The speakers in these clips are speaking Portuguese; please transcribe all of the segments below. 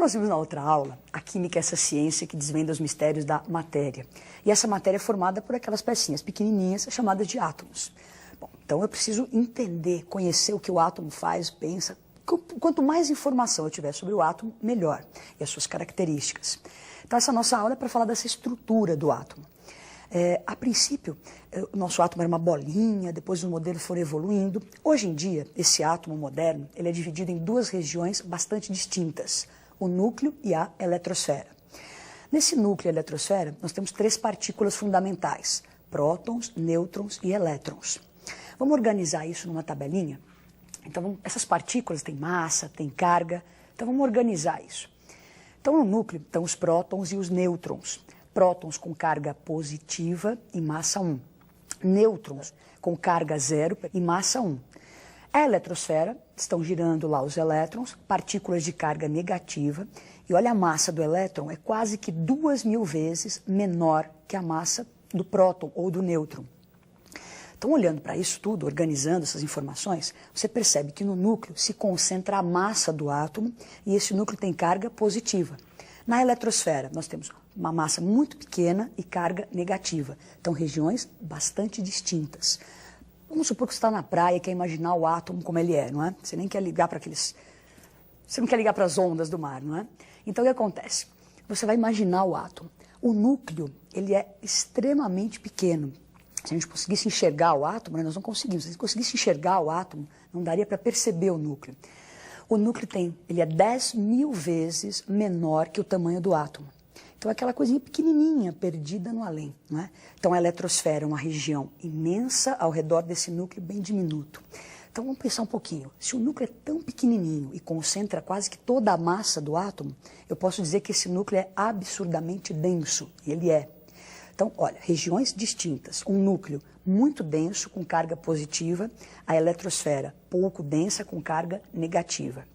nós vimos na outra aula, a química é essa ciência que desvenda os mistérios da matéria. E essa matéria é formada por aquelas pecinhas pequenininhas chamadas de átomos. Bom, então eu preciso entender, conhecer o que o átomo faz, pensa. Quanto mais informação eu tiver sobre o átomo, melhor. E as suas características. Então essa nossa aula é para falar dessa estrutura do átomo. A princípio, o nosso átomo era uma bolinha, depois os modelos foram evoluindo. Hoje em dia, esse átomo moderno, ele é dividido em duas regiões bastante distintas, o núcleo e a eletrosfera. Nesse núcleo e eletrosfera, nós temos três partículas fundamentais, prótons, nêutrons e elétrons. Vamos organizar isso numa tabelinha? Então, essas partículas têm massa, têm carga, então vamos organizar isso. Então, no núcleo estão os prótons e os nêutrons. Prótons com carga positiva e massa 1. Nêutrons com carga 0 e massa 1. A eletrosfera, estão girando lá os elétrons, partículas de carga negativa, e olha a massa do elétron, é quase que 2.000 vezes menor que a massa do próton ou do nêutron. Então, olhando para isso tudo, organizando essas informações, você percebe que no núcleo se concentra a massa do átomo e esse núcleo tem carga positiva. Na eletrosfera, nós temos uma massa muito pequena e carga negativa. Então, regiões bastante distintas. Vamos supor que você está na praia e quer imaginar o átomo como ele é, não é? Você nem quer ligar para aqueles... Você não quer ligar para as ondas do mar, não é? Então, o que acontece? Você vai imaginar o átomo. O núcleo, ele é extremamente pequeno. Se a gente conseguisse enxergar o átomo, nós não conseguimos. Se a gente conseguisse enxergar o átomo, não daria para perceber o núcleo. O núcleo ele é 10.000 vezes menor que o tamanho do átomo. Então, é aquela coisinha pequenininha, perdida no além, não é? Então, a eletrosfera é uma região imensa ao redor desse núcleo bem diminuto. Então, vamos pensar um pouquinho. Se o núcleo é tão pequenininho e concentra quase que toda a massa do átomo, eu posso dizer que esse núcleo é absurdamente denso, e ele é. Então, olha, regiões distintas. Um núcleo muito denso, com carga positiva, a eletrosfera pouco densa, com carga negativa.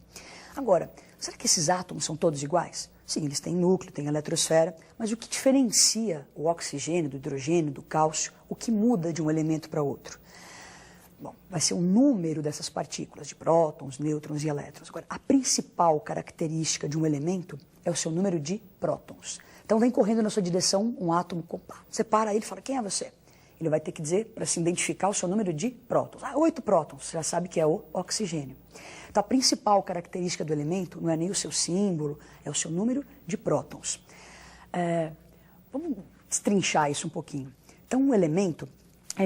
Agora, será que esses átomos são todos iguais? Sim, eles têm núcleo, têm eletrosfera, mas o que diferencia o oxigênio do hidrogênio, do cálcio, o que muda de um elemento para outro? Bom, vai ser o número dessas partículas, de prótons, nêutrons e elétrons. Agora, a principal característica de um elemento é o seu número de prótons. Então, vem correndo na sua direção um átomo, você para ele e fala, quem é você? Ele vai ter que dizer, para se identificar, o seu número de prótons. 8 prótons, você já sabe que é o oxigênio. Então, a principal característica do elemento não é nem o seu símbolo, é o seu número de prótons. Vamos destrinchar isso um pouquinho. Então, um elemento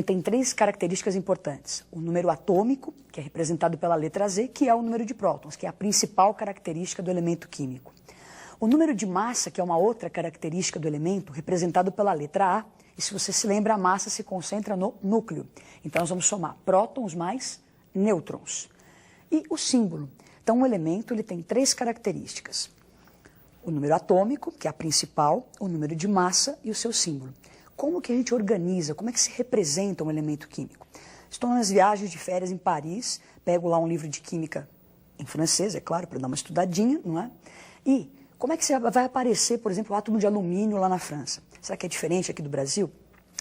tem três características importantes. O número atômico, que é representado pela letra Z, que é o número de prótons, que é a principal característica do elemento químico. O número de massa, que é uma outra característica do elemento, representado pela letra A, e se você se lembra, a massa se concentra no núcleo. Então, nós vamos somar prótons mais nêutrons. E o símbolo. Então, o elemento ele tem três características. O número atômico, que é a principal, o número de massa e o seu símbolo. Como que a gente organiza, como é que se representa um elemento químico? Estou nas viagens de férias em Paris, pego lá um livro de química em francês, é claro, para dar uma estudadinha, não é? E como é que vai aparecer, por exemplo, o átomo de alumínio lá na França? Será que é diferente aqui do Brasil?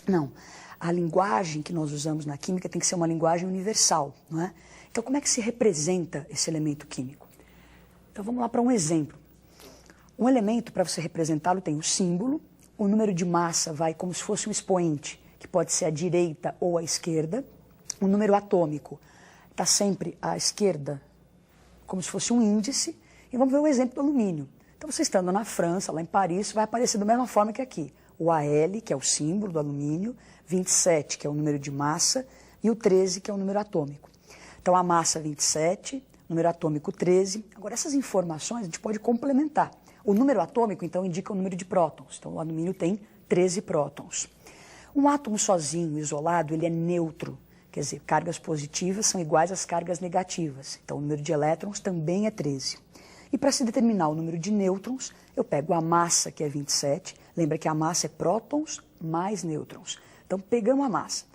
Não. A linguagem que nós usamos na química tem que ser uma linguagem universal, não é? Então, como é que se representa esse elemento químico? Então, vamos lá para um exemplo. Um elemento, para você representá-lo, tem o símbolo, o número de massa vai como se fosse um expoente, que pode ser à direita ou à esquerda. O número atômico está sempre à esquerda, como se fosse um índice. E vamos ver um exemplo do alumínio. Então, você estando na França, lá em Paris, vai aparecer da mesma forma que aqui. O Al, que é o símbolo do alumínio, 27, que é o número de massa, e o 13, que é o número atômico. Então, a massa 27, número atômico 13. Agora, essas informações a gente pode complementar. O número atômico, então, indica o número de prótons. Então, o alumínio tem 13 prótons. Um átomo sozinho, isolado, ele é neutro. Quer dizer, cargas positivas são iguais às cargas negativas. Então, o número de elétrons também é 13. E para se determinar o número de nêutrons, eu pego a massa, que é 27. Lembra que a massa é prótons mais nêutrons. Então, pegamos a massa.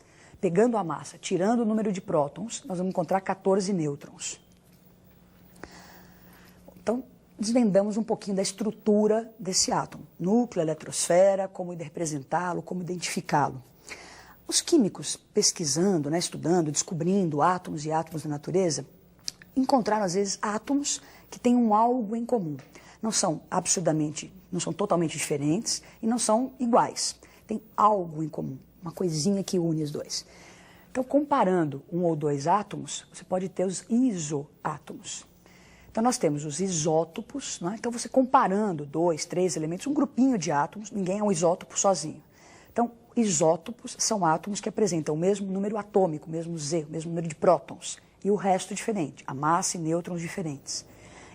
Pegando a massa, tirando o número de prótons, nós vamos encontrar 14 nêutrons. Então, desvendamos um pouquinho da estrutura desse átomo. Núcleo, eletrosfera, como representá-lo, como identificá-lo. Os químicos, pesquisando, estudando, descobrindo átomos e átomos da natureza, encontraram, às vezes, átomos que têm algo em comum. não são totalmente diferentes e não são iguais. Tem algo em comum, uma coisinha que une os dois. Então, comparando um ou dois átomos, você pode ter os isoátomos. Então, nós temos os isótopos, né? Então, você comparando 2, 3 elementos, um grupinho de átomos, ninguém é um isótopo sozinho. Então, isótopos são átomos que apresentam o mesmo número atômico, o mesmo Z, o mesmo número de prótons, e o resto diferente, a massa e nêutrons diferentes.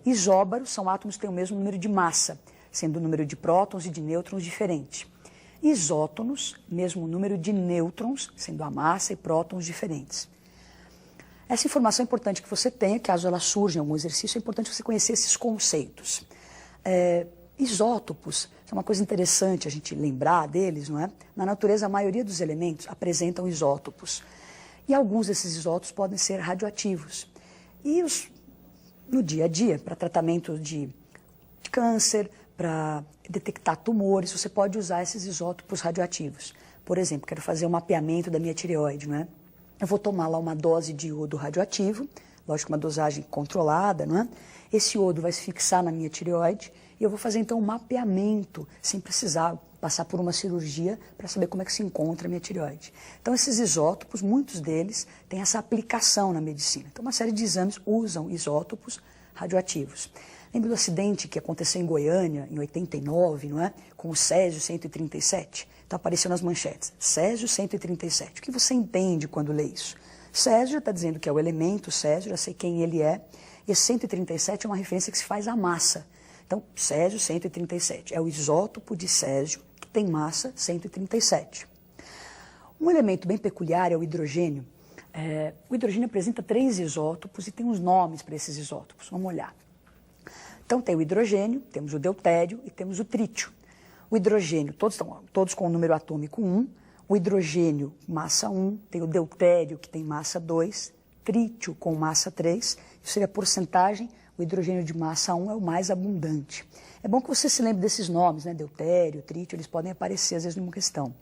Isóbaros são átomos que têm o mesmo número de massa, sendo o número de prótons e de nêutrons diferente. Isótonos, mesmo número de nêutrons, sendo a massa e prótons diferentes. Essa informação é importante que você tenha, caso ela surja em algum exercício, é importante você conhecer esses conceitos. Isótopos, é uma coisa interessante a gente lembrar deles, não é? Na natureza, a maioria dos elementos apresentam isótopos. E alguns desses isótopos podem ser radioativos. E no dia a dia, para tratamento de câncer, para detectar tumores, você pode usar esses isótopos radioativos. Por exemplo, quero fazer um mapeamento da minha tireoide, não é? Eu vou tomar lá uma dose de iodo radioativo, lógico, uma dosagem controlada, não é? Esse iodo vai se fixar na minha tireoide e eu vou fazer então um mapeamento, sem precisar passar por uma cirurgia para saber como é que se encontra a minha tireoide. Então, esses isótopos, muitos deles têm essa aplicação na medicina. Então, uma série de exames usam isótopos radioativos. Lembra do acidente que aconteceu em Goiânia, em 89, não é? Com o Césio 137? Então, apareceu nas manchetes, Césio 137. O que você entende quando lê isso? Césio está dizendo que é o elemento Césio, já sei quem ele é, e 137 é uma referência que se faz à massa. Então, Césio 137 é o isótopo de Césio, que tem massa 137. Um elemento bem peculiar é o hidrogênio. O hidrogênio apresenta 3 isótopos e tem uns nomes para esses isótopos. Vamos olhar. Então, tem o hidrogênio, temos o deutério e temos o trítio. O hidrogênio, todos com o número atômico 1. O hidrogênio, massa 1. Tem o deutério, que tem massa 2. Trítio, com massa 3. Isso seria a porcentagem. O hidrogênio de massa 1 é o mais abundante. É bom que você se lembre desses nomes, né? Deutério, trítio, eles podem aparecer às vezes numa questão.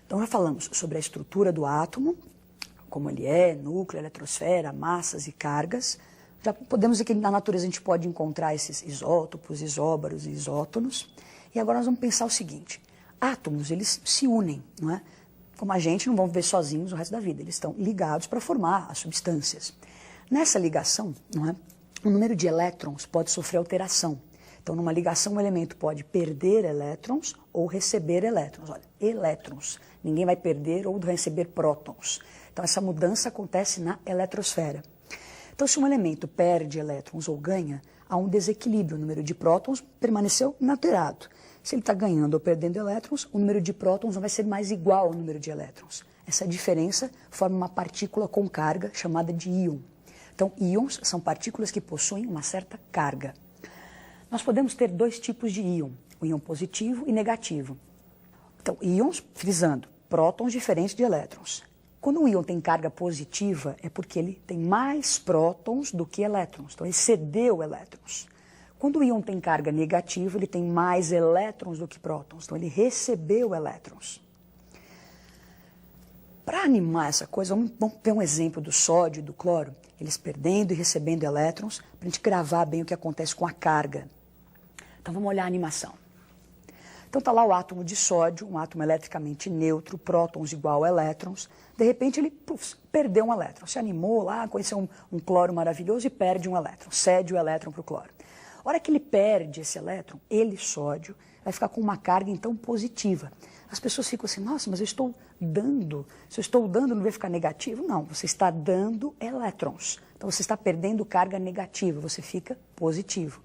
Então, já falamos sobre a estrutura do átomo, como ele é, núcleo, eletrosfera, massas e cargas. Já podemos dizer que na natureza a gente pode encontrar esses isótopos, isóbaros e isótonos. E agora nós vamos pensar o seguinte, átomos, eles se unem, não é? Como a gente, não vão viver sozinhos o resto da vida, eles estão ligados para formar as substâncias. Nessa ligação, não é? O número de elétrons pode sofrer alteração. Então, numa ligação, um elemento pode perder elétrons ou receber elétrons. Olha, elétrons. Ninguém vai perder ou receber prótons. Então, essa mudança acontece na eletrosfera. Então, se um elemento perde elétrons ou ganha, há um desequilíbrio. O número de prótons permaneceu inalterado. Se ele está ganhando ou perdendo elétrons, o número de prótons não vai ser mais igual ao número de elétrons. Essa diferença forma uma partícula com carga chamada de íon. Então, íons são partículas que possuem uma certa carga. Nós podemos ter 2 tipos de íon, o íon positivo e negativo. Então, íons, frisando, prótons diferentes de elétrons. Quando um íon tem carga positiva, é porque ele tem mais prótons do que elétrons. Então, ele cedeu elétrons. Quando o íon tem carga negativa, ele tem mais elétrons do que prótons. Então, ele recebeu elétrons. Para animar essa coisa, vamos ver um exemplo do sódio e do cloro, eles perdendo e recebendo elétrons, para a gente gravar bem o que acontece com a carga. Então, vamos olhar a animação. Então, está lá o átomo de sódio, um átomo eletricamente neutro, prótons igual a elétrons. De repente, ele perdeu um elétron. Se animou lá, conheceu um cloro maravilhoso e perde um elétron. Cede o elétron para o cloro. A hora que ele perde esse elétron, ele, sódio, vai ficar com uma carga, então, positiva. As pessoas ficam assim, nossa, mas eu estou dando. Se eu estou dando, não vai ficar negativo? Não, você está dando elétrons. Então, você está perdendo carga negativa, você fica positivo.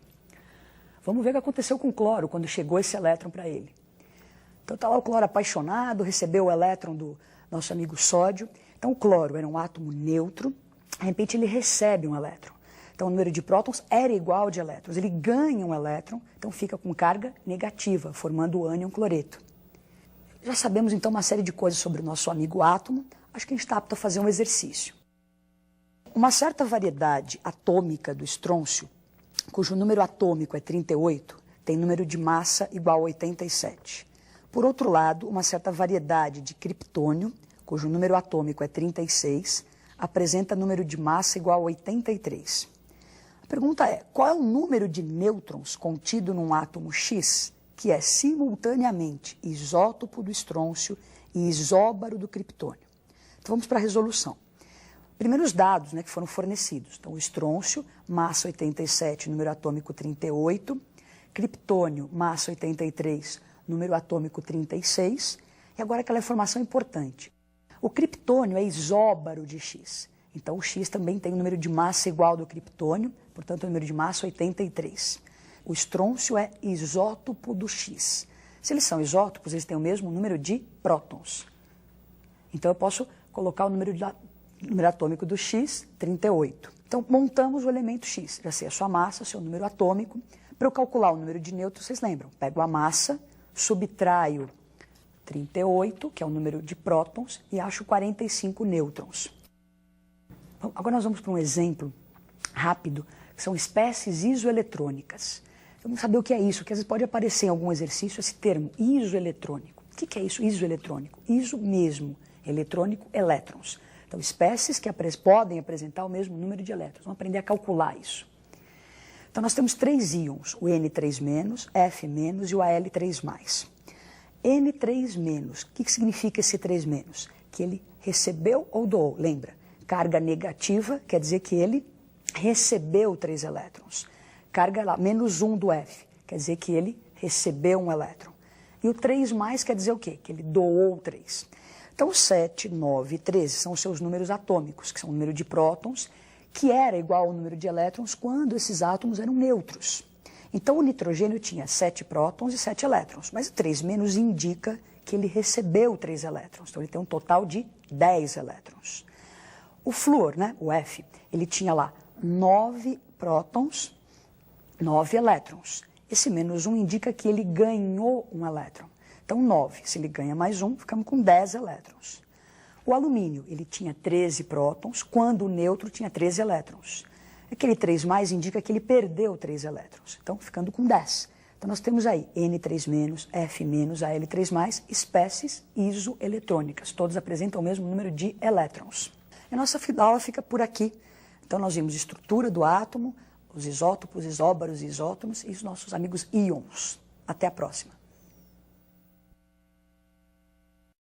Vamos ver o que aconteceu com o cloro, quando chegou esse elétron para ele. Então, está lá o cloro apaixonado, recebeu o elétron do nosso amigo sódio. Então, o cloro era um átomo neutro, de repente ele recebe um elétron. Então, o número de prótons era igual de elétrons. Ele ganha um elétron, então fica com carga negativa, formando o ânion cloreto. Já sabemos, então, uma série de coisas sobre o nosso amigo átomo. Acho que a gente está apto a fazer um exercício. Uma certa variedade atômica do estrôncio, cujo número atômico é 38, tem número de massa igual a 87. Por outro lado, uma certa variedade de criptônio, cujo número atômico é 36, apresenta número de massa igual a 83. A pergunta é, qual é o número de nêutrons contido num átomo X que é simultaneamente isótopo do estrôncio e isóbaro do criptônio? Então vamos para a resolução. Primeiros dados, né, que foram fornecidos. Então o estrôncio, massa 87, número atômico 38, criptônio, massa 83, número atômico 36, e agora aquela informação importante. O criptônio é isóbaro de X. Então, o X também tem um número de massa igual ao do criptônio, portanto, o número de massa 83. O estrôncio é isótopo do X. Se eles são isótopos, eles têm o mesmo número de prótons. Então, eu posso colocar o número atômico do X, 38. Então, montamos o elemento X. Já sei a sua massa, seu número atômico. Para eu calcular o número de nêutrons, vocês lembram? Pego a massa, subtraio 38, que é o número de prótons, e acho 45 nêutrons. Agora nós vamos para um exemplo rápido, que são espécies isoeletrônicas. Vamos saber o que é isso, porque às vezes pode aparecer em algum exercício esse termo, isoeletrônico. O que é isso, isoeletrônico? Iso mesmo, eletrônico, elétrons. Então, espécies que podem apresentar o mesmo número de elétrons. Vamos aprender a calcular isso. Então, nós temos 3 íons, o N3-, F- e o Al3+. N3-, o que significa esse 3-? Que ele recebeu ou doou, lembra? Carga negativa quer dizer que ele recebeu 3 elétrons. Carga lá, -1 do F, quer dizer que ele recebeu 1 elétron. E o 3+ quer dizer o quê? Que ele doou 3. Então, 7, 9 e 13 são os seus números atômicos, que são o número de prótons, que era igual ao número de elétrons quando esses átomos eram neutros. Então, o nitrogênio tinha 7 prótons e 7 elétrons, mas o 3- indica que ele recebeu 3 elétrons. Então, ele tem um total de 10 elétrons. O flúor, né, o F, ele tinha lá 9 prótons, 9 elétrons. Esse -1 indica que ele ganhou 1 elétron. Então, 9, se ele ganha mais 1, ficamos com 10 elétrons. O alumínio, ele tinha 13 prótons, quando o neutro tinha 13 elétrons. Aquele 3+ indica que ele perdeu 3 elétrons, então ficando com 10. Então nós temos aí N3-, F-, Al3+, espécies isoeletrônicas. Todos apresentam o mesmo número de elétrons. E a nossa aula fica por aqui. Então nós vimos a estrutura do átomo, os isótopos, isóbaros, isótomos e os nossos amigos íons. Até a próxima.